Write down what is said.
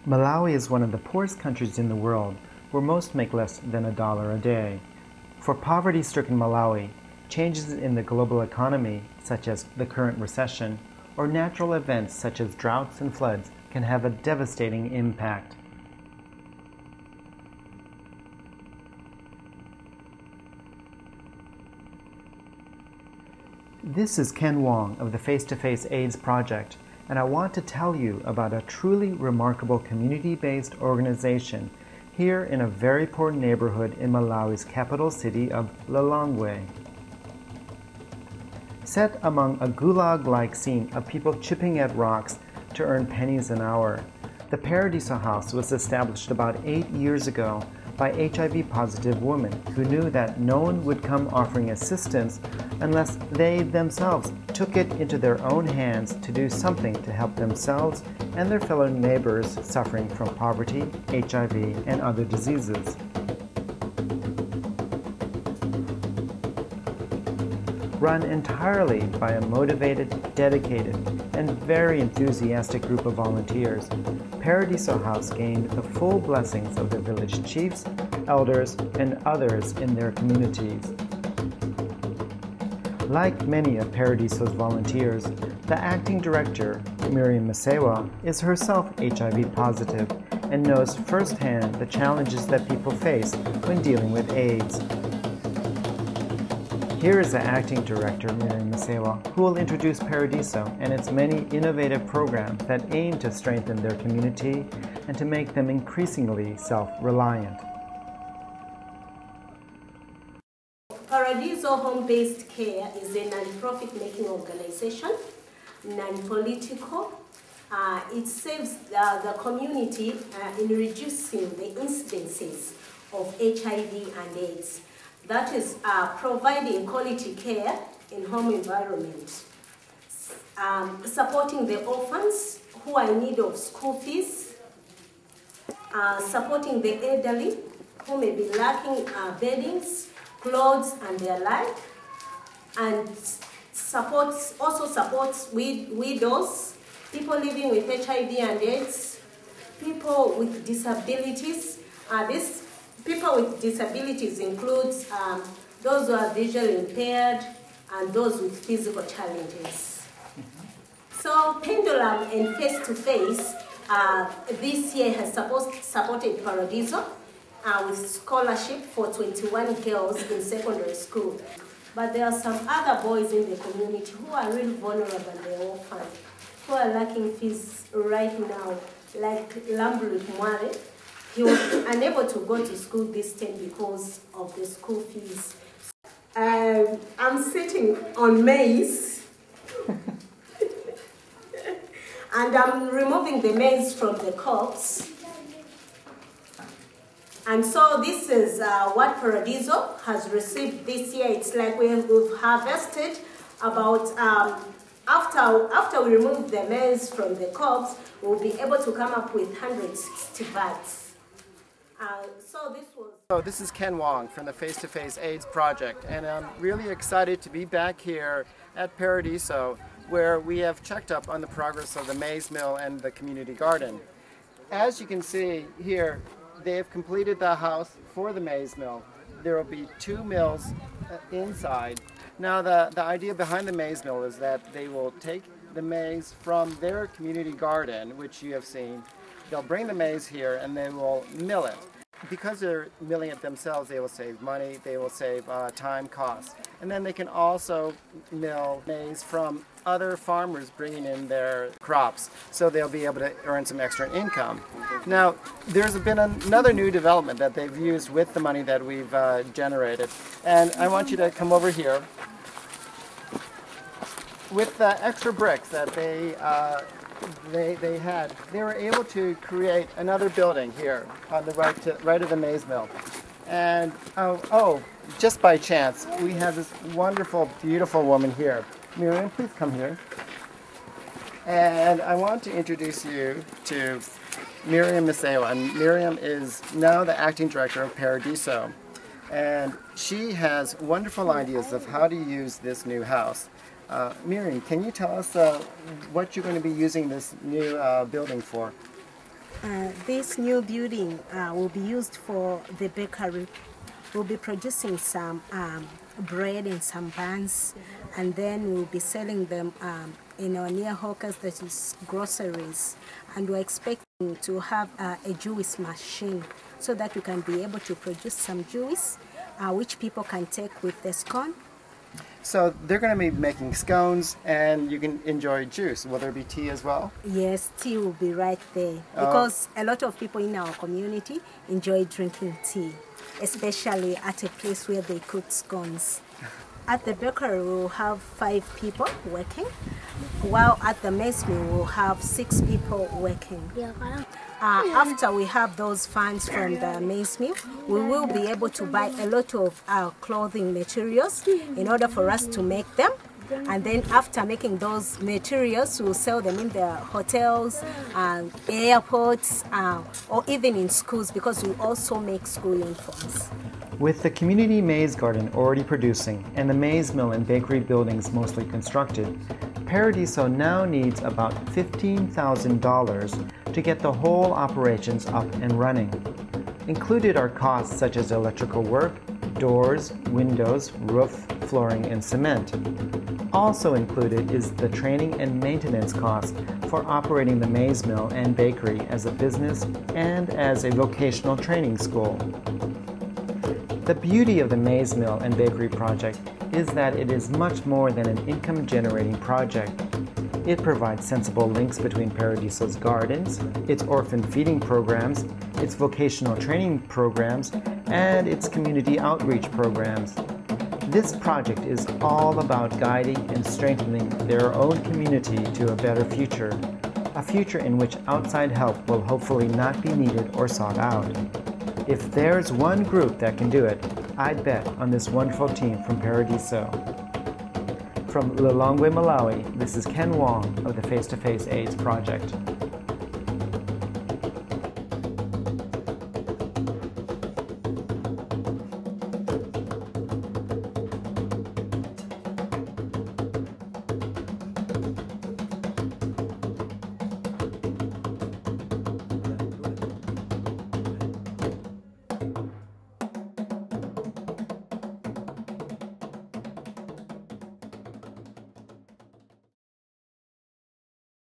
Malawi is one of the poorest countries in the world, where most make less than $1 a day. For poverty-stricken Malawi, changes in the global economy, such as the current recession, or natural events such as droughts and floods, can have a devastating impact. This is Ken Wong of the Face-to-Face AIDS Project, and I want to tell you about a truly remarkable community-based organization here in a very poor neighborhood in Malawi's capital city of Lilongwe. Set among a gulag-like scene of people chipping at rocks to earn pennies an hour, the Paradiso House was established about 8 years ago by HIV-positive women who knew that no one would come offering assistance unless they themselves took it into their own hands to do something to help themselves and their fellow neighbors suffering from poverty, HIV, and other diseases. Run entirely by a motivated, dedicated, and very enthusiastic group of volunteers, Paradiso House gained the full blessings of the village chiefs, elders, and others in their communities. Like many of Paradiso's volunteers, the acting director, Miriam Masewa, is herself HIV positive and knows firsthand the challenges that people face when dealing with AIDS. Here is the acting director, Miriam Masewa, who will introduce Paradiso and its many innovative programs that aim to strengthen their community and to make them increasingly self-reliant. Paradiso Home-Based Care is a non-profit making organization, non-political. It serves the community in reducing the incidences of HIV and AIDS. That is providing quality care in home environment, supporting the orphans who are in need of school fees, supporting the elderly who may be lacking beddings, clothes, and their like, and also supports widows, people living with HIV and AIDS, people with disabilities. People with disabilities includes those who are visually impaired and those with physical challenges. So Pendulum and Face-to-Face this year has supported Paradiso with scholarship for 21 girls in secondary school. But there are some other boys in the community who are really vulnerable and they're orphaned, who are lacking fees right now, like Lambert Mware. He was unable to go to school this term because of the school fees. I'm sitting on maize and I'm removing the maize from the cobs. And so this is what Paradiso has received this year. It's like we've harvested about, after we remove the maize from the cobs, we'll be able to come up with 160 bags. So this is Ken Wong from the Face-to-Face AIDS Project, and I'm really excited to be back here at Paradiso, where we have checked up on the progress of the maize-mill and the community garden. As you can see here, they have completed the house for the maize-mill. There will be 2 mills inside. Now the idea behind the maize-mill is that they will take the maize from their community garden, which you have seen. They'll bring the maize here and they will mill it. Because they're milling it themselves, they will save money, they will save time costs. And then they can also mill maize from other farmers bringing in their crops, so they'll be able to earn some extra income. Now, there's been another new development that they've used with the money that we've generated. And I want you to come over here. With the extra bricks that they were able to create another building here on the right of the maize mill. And just by chance, we have this wonderful, beautiful woman here. Miriam, please come here. And I want to introduce you to Miriam Masewa. And Miriam is now the acting director of Paradiso. And she has wonderful ideas of how to use this new house. Miriam, can you tell us what you're going to be using this new building for? This new building will be used for the bakery. We'll be producing some bread and some buns, and then we'll be selling them in our near hawkers, that is groceries. And we're expecting to have a juice machine so that we can be able to produce some juice, which people can take with the scone. So they're going to be making scones, and you can enjoy juice. Will there be tea as well? Yes, tea will be right there, because a lot of people in our community enjoy drinking tea, especially at a place where they cook scones. At the bakery, we'll have 5 people working, while at the maize-mill, we'll have 6 people working. After we have those funds from the maize-mill, we will be able to buy a lot of clothing materials in order for us to make them. And then after making those materials, we'll sell them in the hotels, airports, or even in schools, because we also make school uniforms. With the community maize garden already producing and the maize mill and bakery buildings mostly constructed, Paradiso now needs about $15,000 to get the whole operations up and running. Included are costs such as electrical work, doors, windows, roof, flooring, and cement. Also included is the training and maintenance cost for operating the maize mill and bakery as a business and as a vocational training school. The beauty of the maize mill and bakery project is that it is much more than an income-generating project. It provides sensible links between Paradiso's gardens, its orphan feeding programs, its vocational training programs, and its community outreach programs. This project is all about guiding and strengthening their own community to a better future, a future in which outside help will hopefully not be needed or sought out. If there's one group that can do it, I'd bet on this wonderful team from Paradiso. From Lilongwe, Malawi, this is Ken Wong of the Face to Face AIDS Project.